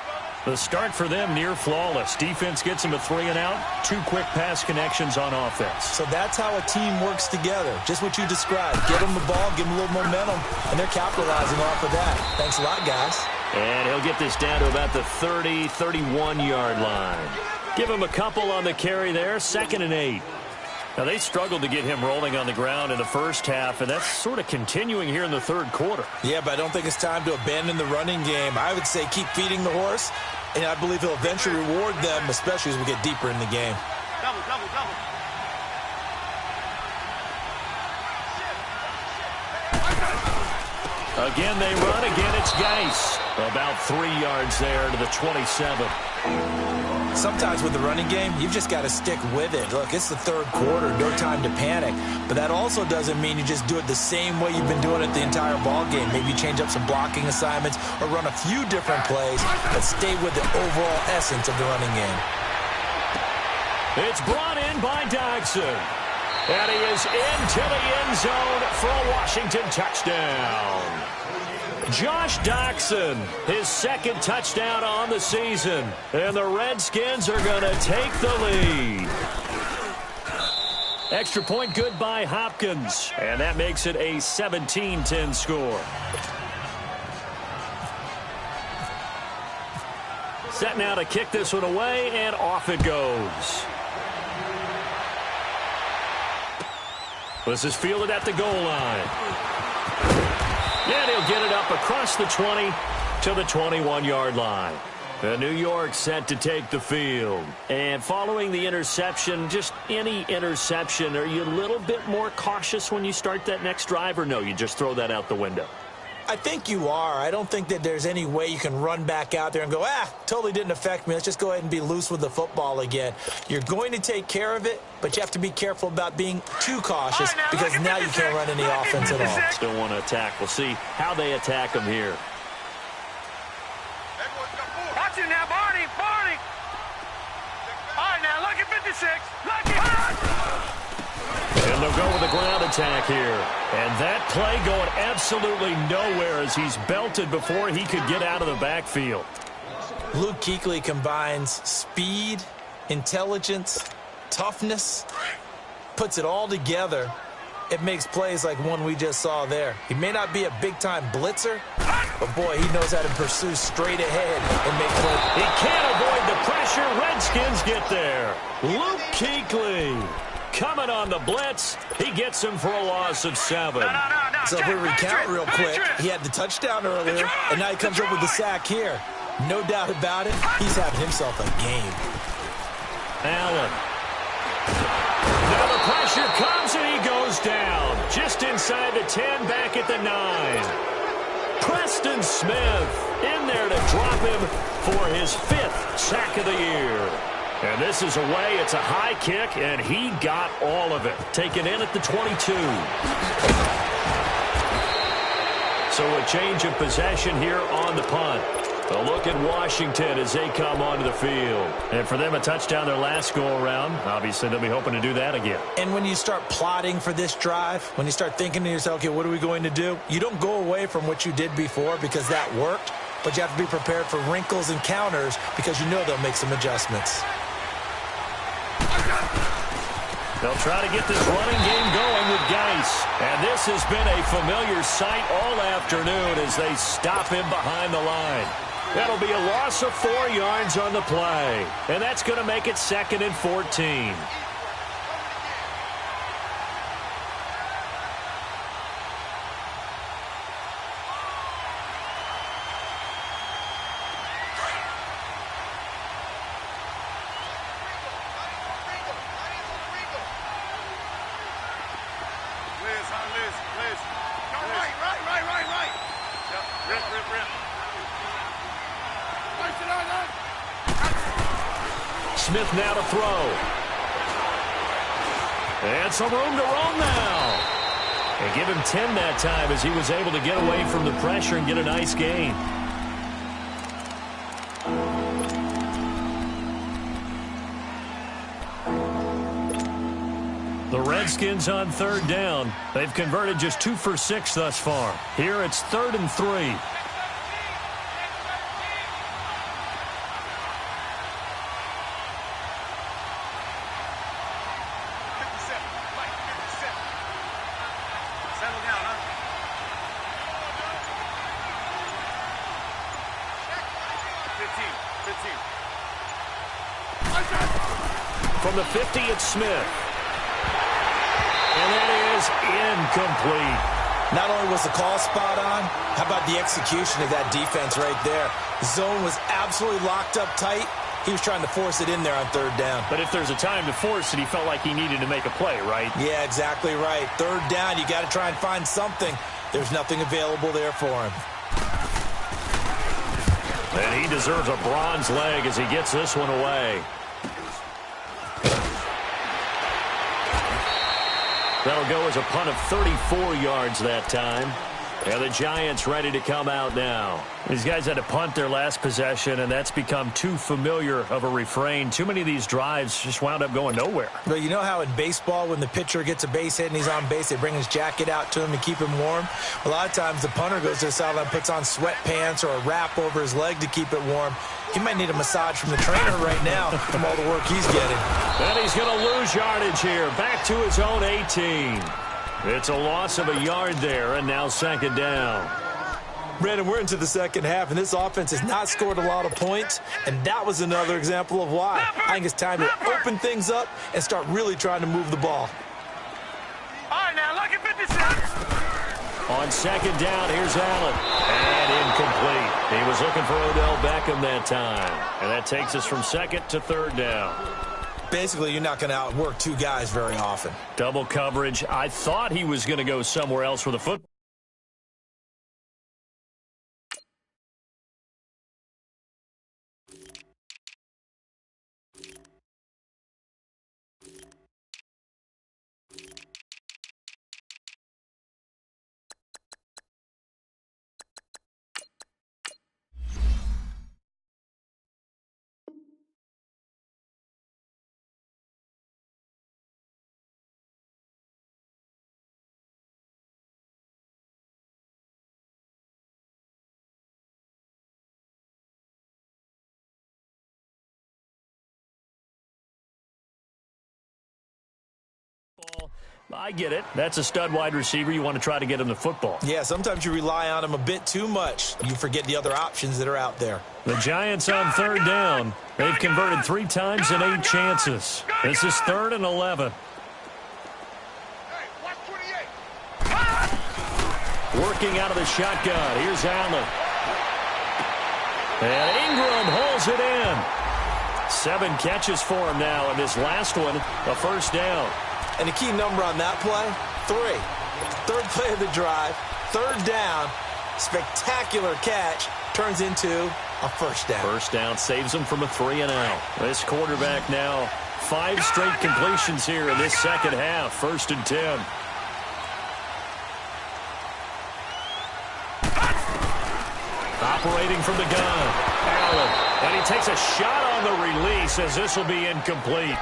Speaker 1: The start for them near flawless. Defense gets him a 3-and-out. 2 quick pass connections on offense.
Speaker 3: So that's how a team works together. Just what you described. Get them the ball, give them a little momentum, and they're capitalizing off of that. Thanks a lot, guys.
Speaker 1: And he'll get this down to about the 30, 31-yard line. Give him a couple on the carry there. 2nd and 8. Now, they struggled to get him rolling on the ground in the first half, and that's sort of continuing here in the third quarter.
Speaker 3: Yeah, but I don't think it's time to abandon the running game. I would say keep feeding the horse, and I believe he'll eventually reward them, especially as we get deeper in the game.
Speaker 2: Double.
Speaker 1: Again, they run. Again, it's Geis. About 3 yards there to the 27.
Speaker 3: Sometimes with the running game, you've just got to stick with it. Look, it's the third quarter, no time to panic. But that also doesn't mean you just do it the same way you've been doing it the entire ball game. Maybe you change up some blocking assignments or run a few different plays, but stay with the overall essence of the running game.
Speaker 1: It's brought in by Doxson. And he is into the end zone for a Washington touchdown. Josh Doxson, his second touchdown on the season. And the Redskins are going to take the lead. Extra point good by Hopkins. And that makes it a 17-10 score. Set now to kick this one away, and off it goes. This is fielded at the goal line. And he'll get it up across the 20 to the 21-yard line. The New York set to take the field. And following the interception, just any interception, are you a little bit more cautious when you start that next drive, or no, you just throw that out the window?
Speaker 3: I think you are. I don't think that there's any way you can run back out there and go, totally didn't affect me. Let's just go ahead and be loose with the football again. You're going to take care of it, but you have to be careful about being too cautious because now you can't run any offense at all.
Speaker 1: Still want to attack. We'll see how they attack them here.
Speaker 2: Watch it now, Barney. Barney. All right, now, lucky 56. Lucky.
Speaker 1: And they'll go with a ground attack here. And that play going absolutely nowhere as he's belted before he could get out of the backfield.
Speaker 3: Luke Kuechly combines speed, intelligence, toughness, puts it all together. It makes plays like one we just saw there. He may not be a big-time blitzer, but, boy, he knows how to pursue straight ahead and make plays.
Speaker 1: He can't avoid the pressure. Redskins get there. Luke Kuechly coming on the blitz. He gets him for a loss of 7.
Speaker 2: No.
Speaker 3: So if we recount real quick, he had the touchdown earlier, and now he comes up with the sack here. No doubt about it, he's having himself a game.
Speaker 1: Allen. Now the pressure comes, and he goes down. Just inside the 10, back at the 9. Preston Smith in there to drop him for his 5th sack of the year. And this is away. It's a high kick, and he got all of it. Taken in at the 22. So a change of possession here on the punt. A look at Washington as they come onto the field. And for them, a touchdown their last go-around. Obviously, they'll be hoping to do that again.
Speaker 3: And when you start plotting for this drive, when you start thinking to yourself, okay, what are we going to do? You don't go away from what you did before because that worked, but you have to be prepared for wrinkles and counters because you know they'll make some adjustments.
Speaker 1: They'll try to get this running game going with Geis. And this has been a familiar sight all afternoon as they stop him behind the line. That'll be a loss of 4 yards on the play. And that's going to make it 2nd and 14. Smith now to throw. And some room to roam now. And give him 10 that time as he was able to get away from the pressure and get a nice gain. The Redskins on 3rd down. They've converted just 2 for 6 thus far. Here it's 3rd and 3. From the 50, it's Smith. And that is incomplete.
Speaker 3: Not only was the call spot on, how about the execution of that defense right there? The zone was absolutely locked up tight. He was trying to force it in there on 3rd down.
Speaker 1: But if there's a time to force it, he felt like he needed to make a play, right?
Speaker 3: Yeah, exactly right. 3rd down, you got to try and find something. There's nothing available there for him.
Speaker 1: And he deserves a bronze leg as he gets this one away. That'll go as a punt of 34 yards that time. And the Giants ready to come out now. These guys had to punt their last possession, and that's become too familiar of a refrain. Too many of these drives just wound up going nowhere.
Speaker 3: But you know how in baseball, when the pitcher gets a base hit and he's on base, they bring his jacket out to him to keep him warm? A lot of times the punter goes to the sideline, puts on sweatpants or a wrap over his leg to keep it warm. He might need a massage from the trainer right now from all the work he's getting.
Speaker 1: And he's going to lose yardage here. Back to his own 18. It's a loss of a yard there, and now second down.
Speaker 3: Brandon, we're into the second half, and this offense has not scored a lot of points, and that was another example of why. I think it's time to open things up and start really trying to move the ball.
Speaker 2: All right, now, lucky 56.
Speaker 1: On second down, here's Allen. And incomplete. He was looking for Odell Beckham that time. And that takes us from second to third down.
Speaker 3: Basically, you're not going to outwork two guys very often.
Speaker 1: Double coverage. I thought he was going to go somewhere else with a football. I get it. That's a stud wide receiver. You want to try to get him the football.
Speaker 3: Yeah, sometimes you rely on him a bit too much. You forget the other options that are out there.
Speaker 1: The Giants on third down. They've converted 3 times in 8 chances. This is 3rd and 11. Working out of the shotgun. Here's Allen. And Ingram holds it in. 7 catches for him now, and this last one, a first down.
Speaker 3: And the key number on that play, 3. Third play of the drive, third down, spectacular catch, turns into a first down.
Speaker 1: First down saves him from a 3-and-out. This quarterback now 5 straight completions here in this second half. 1st and 10. Operating from the gun, Allen. And he takes a shot on the release as this will be incomplete.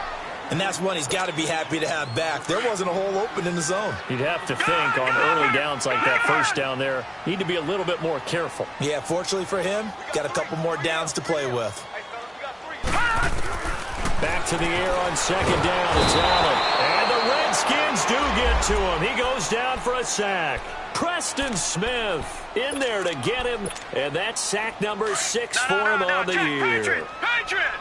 Speaker 3: And that's one he's got to be happy to have back. There wasn't a hole open in the zone.
Speaker 1: You'd have to think on early downs like that first down there, need to be a little bit more careful.
Speaker 3: Yeah, fortunately for him, got a couple more downs to play with.
Speaker 1: Back to the air on second down. It's Allen. And the Redskins do get to him. He goes down for a sack. Preston Smith in there to get him. And that's sack number 6 for him on the year.
Speaker 2: Patriot!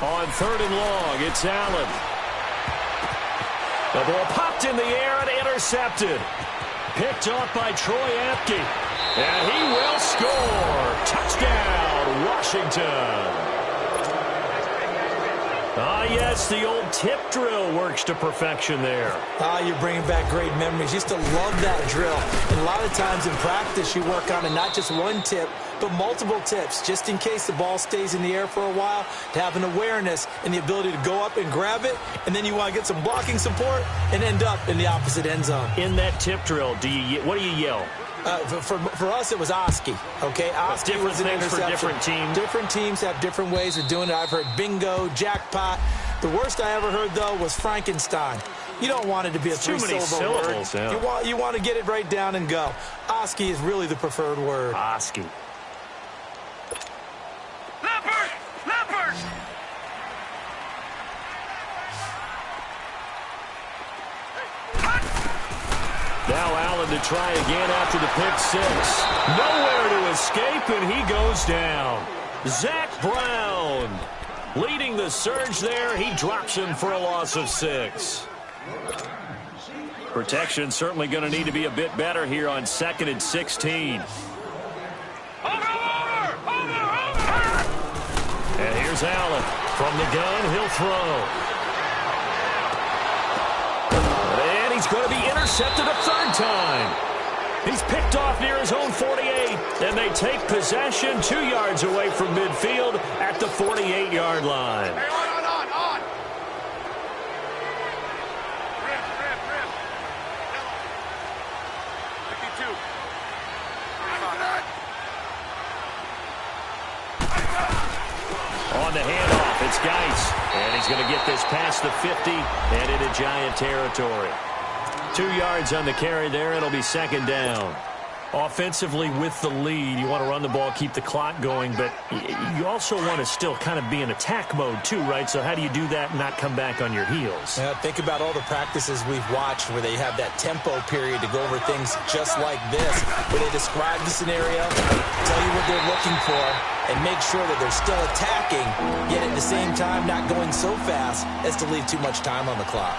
Speaker 1: On 3rd and long, it's Allen. The ball popped in the air and intercepted. Picked off by Troy Apke. And he will score. Touchdown, Washington. Ah, yes, the old tip drill works to perfection there.
Speaker 3: Ah, you're bringing back great memories. Used to love that drill. And a lot of times in practice, you work on it, not just one tip, but multiple tips, just in case the ball stays in the air for a while, to have an awareness and the ability to go up and grab it, and then you want to get some blocking support and end up in the opposite end zone.
Speaker 1: In that tip drill, what do you yell?
Speaker 3: For us, it was Oski, okay? Oski was an interception.
Speaker 1: For different teams.
Speaker 3: Different teams have different ways of doing it. I've heard bingo, jackpot. The worst I ever heard, though, was Frankenstein. You don't want it to be a 3-syllable word.
Speaker 1: Yeah.
Speaker 3: You want to get it right down and go. Oski is really the preferred word.
Speaker 1: Oski.
Speaker 2: Leopard!
Speaker 1: Now Allen to try again after the pick 6. Nowhere to escape, and he goes down. Zach Brown leading the surge there. He drops him for a loss of 6. Protection certainly going to need to be a bit better here on 2nd and 16.
Speaker 2: Over!
Speaker 1: And here's Allen. From the gun, he'll throw. And he's going to be intercepted a 3rd time. He's picked off near his own 48, and they take possession 2 yards away from midfield at the 48-yard line.
Speaker 2: Hey, on.
Speaker 1: on the handoff. It's Geis. And he's going to get this past the 50 and into Giant territory. 2 yards on the carry there. It'll be second down. Offensively with the lead, you want to run the ball, keep the clock going, but you also want to still kind of be in attack mode too, right? So how do you do that and not come back on your heels?
Speaker 3: Yeah, think about all the practices we've watched where they have that tempo period to go over things just like this, where they describe the scenario, tell you what they're looking for, and make sure that they're still attacking, yet at the same time not going so fast as to leave too much time on the clock.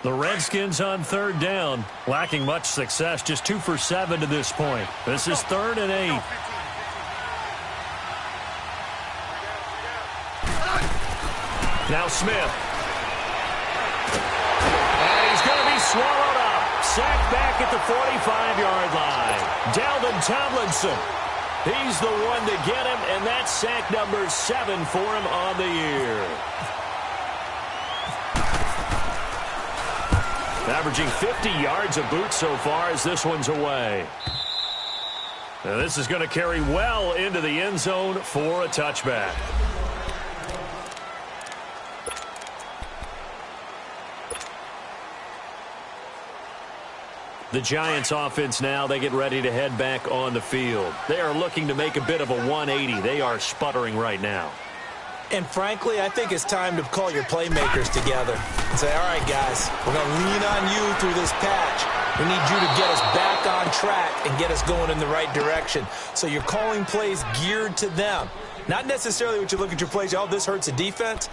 Speaker 1: The Redskins on third down, lacking much success, just 2 for 7 to this point. This is 3rd and 8. Now Smith. And he's going to be swallowed up. Sacked back at the 45-yard line. Dalvin Tomlinson. He's the one to get him, and that's sack number 7 for him on the year. Averaging 50 yards a boot so far as this one's away. Now this is going to carry well into the end zone for a touchback. The Giants offense now, they get ready to head back on the field. They are looking to make a bit of a 180. They are sputtering right now.
Speaker 3: And frankly, I think it's time to call your playmakers together and say, all right, guys, we're going to lean on you through this patch. We need you to get us back on track and get us going in the right direction. So you're calling plays geared to them. Not necessarily what you look at your plays, oh, this hurts the defense.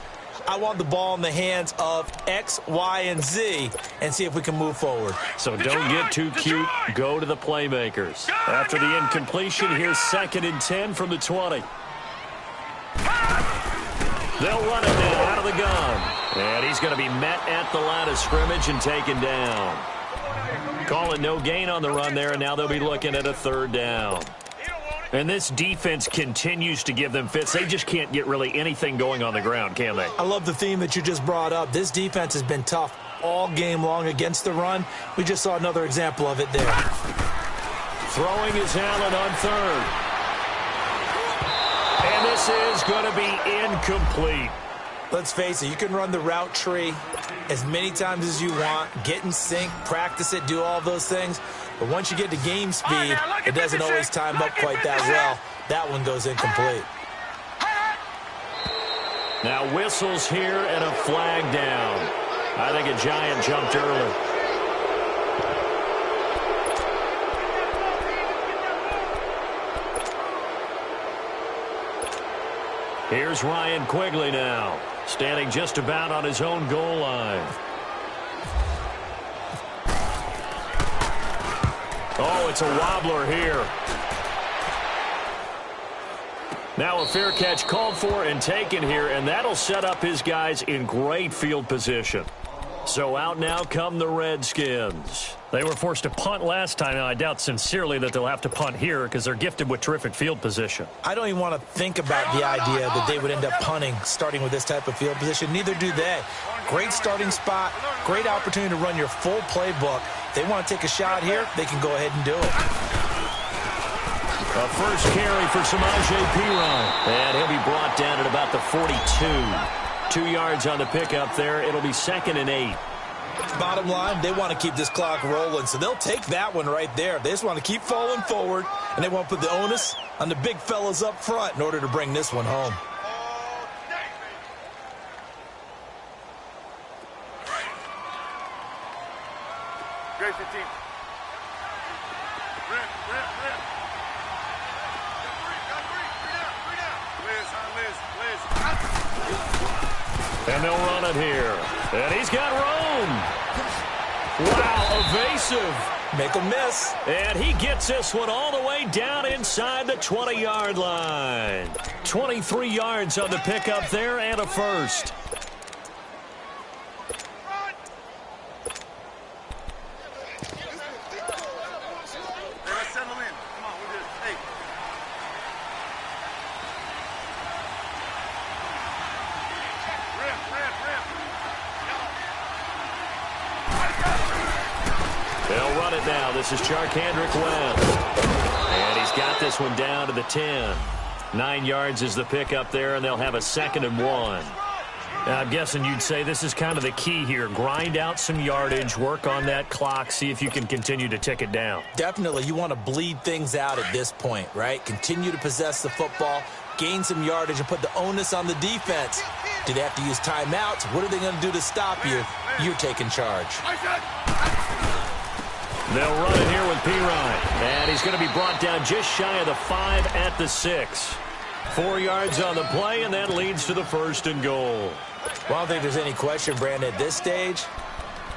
Speaker 3: I want the ball in the hands of X, Y, and Z and see if we can move forward.
Speaker 1: So don't get too cute. Go to the playmakers. After the incompletion, here's 2nd and 10 from the 20. They'll run it now out of the gun. And he's going to be met at the line of scrimmage and taken down. Calling no gain on the run there, and now they'll be looking at a 3rd down. And this defense continues to give them fits. They just can't get really anything going on the ground, can they?
Speaker 3: I love the theme that you just brought up. This defense has been tough all game long against the run. We just saw another example of it there.
Speaker 1: Throwing is Allen on 3rd. And this is going to be incomplete.
Speaker 3: Let's face it, you can run the route tree as many times as you want, get in sync, practice it, do all those things. But once you get to game speed, it doesn't always time up quite that well. That one goes incomplete.
Speaker 1: Now whistles here and a flag down. I think a Giant jumped early. Here's Ryan Quigley now, standing just about on his own goal line. Oh, it's a wobbler here. Now a fair catch called for and taken here, and that'll set up his guys in great field position. So out now come the Redskins. They were forced to punt last time, and I doubt sincerely that they'll have to punt here because they're gifted with terrific field position.
Speaker 3: I don't even want to think about the idea that they would end up punting starting with this type of field position. Neither do they. Great starting spot, great opportunity to run your full playbook. If they want to take a shot here, they can go ahead and do it.
Speaker 1: A first carry for Samaje Perine, and he'll be brought down at about the 42. 2 yards on the pickup there. It'll be 2nd and 8.
Speaker 3: Bottom line, they want to keep this clock rolling, so they'll take that one right there. They just want to keep falling forward, and they want to put the onus on the big fellas up front in order to bring this one home.
Speaker 2: Great 15.
Speaker 1: And they'll run it here. And he's got room. Wow, evasive.
Speaker 3: Make a miss.
Speaker 1: And he gets this one all the way down inside the 20-yard line. 23 yards on the pickup there and a first. it now. This is Charkandrick West. And he's got this one down to the 10. 9 yards is the pickup there, and they'll have a 2nd and 1. I'm guessing you'd say this is kind of the key here. Grind out some yardage, work on that clock, see if you can continue to tick it down.
Speaker 3: Definitely. You want to bleed things out at this point, right? Continue to possess the football, gain some yardage, and put the onus on the defense. Do they have to use timeouts? What are they going to do to stop you? You're taking charge.
Speaker 1: They'll run it here with P-Ryan. And he's going to be brought down just shy of the 5 at the 6. 4 yards on the play, and that leads to the 1st and goal.
Speaker 3: Well, I don't think there's any question, Brandon, at this stage.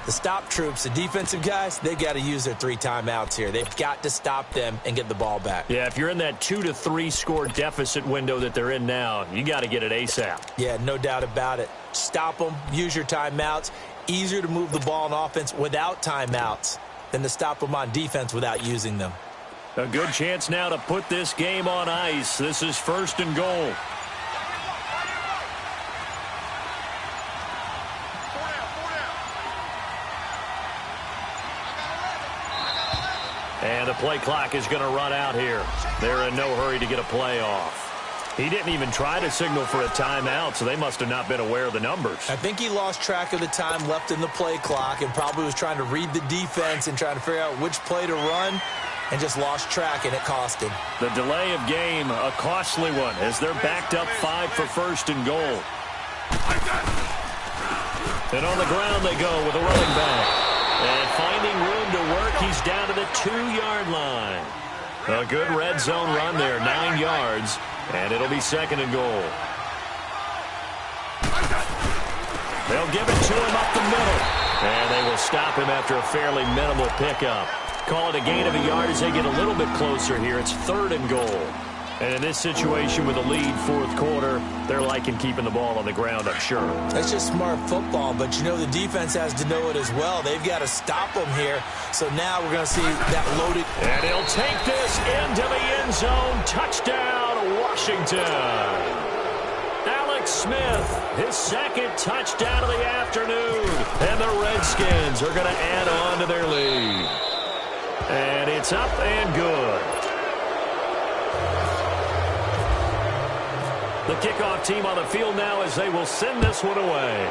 Speaker 3: The stop troops, the defensive guys, they've got to use their 3 timeouts here. They've got to stop them and get the ball back.
Speaker 1: Yeah, if you're in that 2 to 3 score deficit window that they're in now, you got to get it ASAP.
Speaker 3: Yeah, no doubt about it. Stop them, use your timeouts. Easier to move the ball on offense without timeouts than to stop them on defense without using them.
Speaker 1: A good chance now to put this game on ice. This is 1st and goal. And the play clock is going to run out here. They're in no hurry to get a play off. He didn't even try to signal for a timeout, so they must have not been aware of the numbers.
Speaker 3: I think he lost track of the time left in the play clock and probably was trying to read the defense and trying to figure out which play to run and just lost track, and it cost him.
Speaker 1: The delay of game, a costly one, as they're backed up 5 for 1st and goal. And on the ground they go with a running back. And finding room to work, he's down to the 2-yard line. A good red zone run there, 9 yards, and it'll be 2nd and goal. They'll give it to him up the middle, and they will stop him after a fairly minimal pickup. Call it a gain of a yard as they get a little bit closer here. It's 3rd and goal. And in this situation with a lead 4th quarter, they're liking keeping the ball on the ground, I'm sure.
Speaker 3: That's just smart football, but you know the defense has to know it as well. They've got to stop them here. So now we're going to see that loaded.
Speaker 1: And he'll take this into the end zone. Touchdown, Washington. Alex Smith, his 2nd touchdown of the afternoon. And the Redskins are going to add on to their lead. And it's up and good. The kickoff team on the field now as they will send this one away.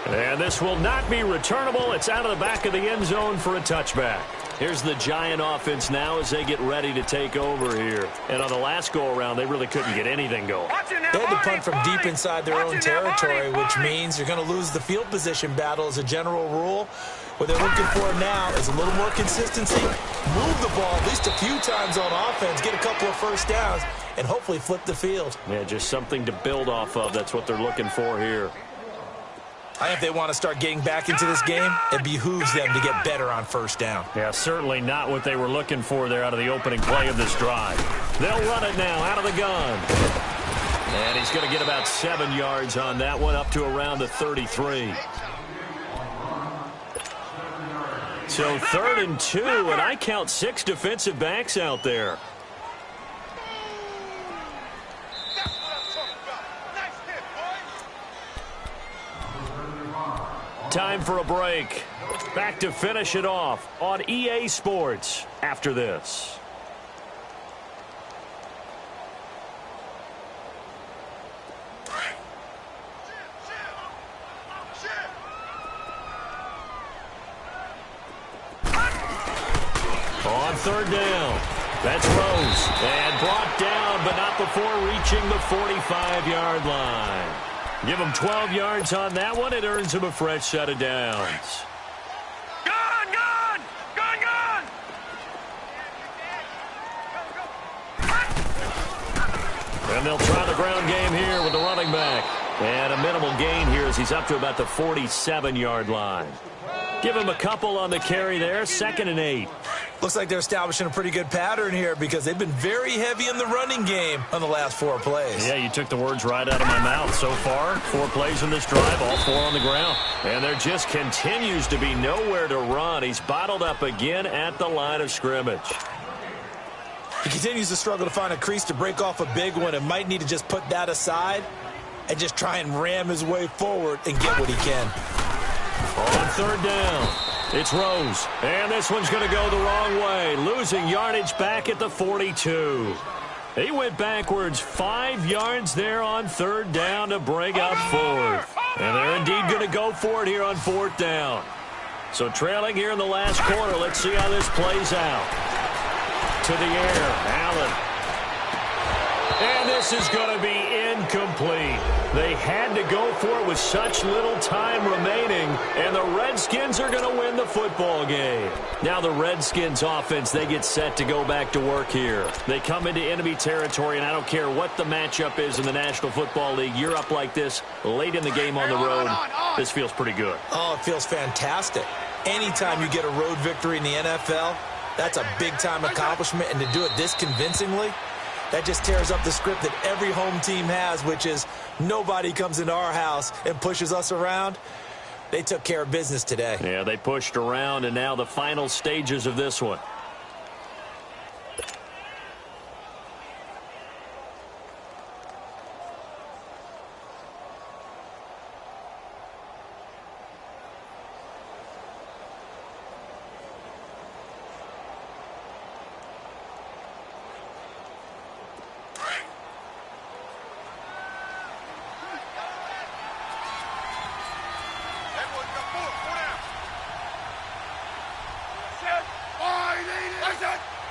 Speaker 1: And this will not be returnable. It's out of the back of the end zone for a touchback. Here's the Giant offense now as they get ready to take over here. And on the last go-around, they really couldn't get anything going.
Speaker 3: They had to punt from deep inside their own territory, which means you're going to lose the field position battle as a general rule. What they're looking for now is a little more consistency, move the ball at least a few times on offense, get a couple of 1st downs, and hopefully flip the field.
Speaker 1: Yeah, just something to build off of. That's what they're looking for here.
Speaker 3: I think if they want to start getting back into this game, it behooves them to get better on 1st down.
Speaker 1: Yeah, certainly not what they were looking for there out of the opening play of this drive. They'll run it now out of the gun. And he's going to get about 7 yards on that one, up to around the 33. So 3rd and 2, and I count 6 defensive backs out there. Time for a break. Back to finish it off on EA Sports after this. On 3rd down, that's Rose. And brought down, but not before reaching the 45-yard line. Give him 12 yards on that one. It earns him a fresh set of downs.
Speaker 2: Gone, gone! Gone, gone!
Speaker 1: And they'll try the ground game here with the running back. And a minimal gain here as he's up to about the 47-yard line. Give him a couple on the carry there. 2nd and 8.
Speaker 3: Looks like they're establishing a pretty good pattern here because they've been very heavy in the running game on the last 4 plays.
Speaker 1: Yeah, you took the words right out of my mouth. So far, 4 plays in this drive, all 4 on the ground. And there just continues to be nowhere to run. He's bottled up again at the line of scrimmage.
Speaker 3: He continues to struggle to find a crease to break off a big one and might need to just put that aside and just try and ram his way forward and get what he can.
Speaker 1: On third down, it's Rose. And this one's going to go the wrong way, losing yardage back at the 42. He went backwards 5 yards there on third down to bring up fourth. And they're indeed going to go for it here on fourth down. So trailing here in the last quarter, let's see how this plays out. To the air, Allen. And this is going to be incomplete. They had to go for it with such little time remaining, and the Redskins are going to win the football game. Now the Redskins offense, they get set to go back to work here. They come into enemy territory, and I don't care what the matchup is in the National Football League. You're up like this late in the game on the road. This feels pretty good.
Speaker 3: Oh, it feels fantastic. Anytime you get a road victory in the NFL, that's a big-time accomplishment, and to do it this convincingly, that just tears up the script that every home team has, which is nobody comes into our house and pushes us around. They took care of business today.
Speaker 1: Yeah, they pushed around, and now the final stages of this one.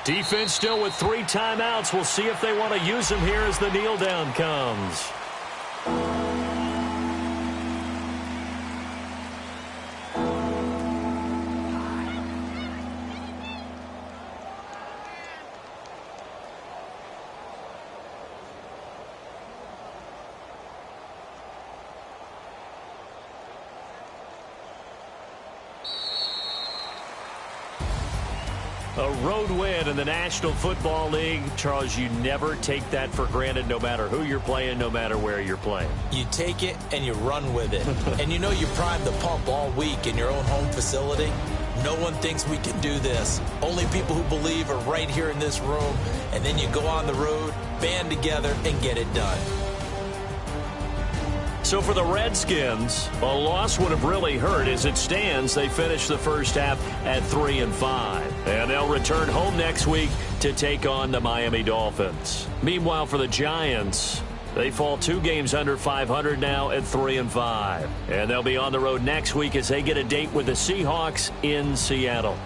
Speaker 1: Defense still with 3 timeouts. We'll see if they want to use them here as the kneel down comes. A road win in the National Football League. Charles, you never take that for granted no matter who you're playing, no matter where you're playing.
Speaker 3: You take it and you run with it. And you know you primed the pump all week in your own home facility. No one thinks we can do this. Only people who believe are right here in this room. And then you go on the road, band together, and get it done.
Speaker 1: So for the Redskins, a loss would have really hurt. As it stands, they finished the first half at 3-5. And they'll return home next week to take on the Miami Dolphins. Meanwhile, for the Giants, they fall 2 games under 500 now at 3-5. And they'll be on the road next week as they get a date with the Seahawks in Seattle.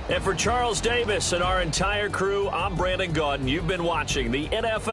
Speaker 1: And for Charles Davis and our entire crew, I'm Brandon Gaudin. You've been watching the NFL.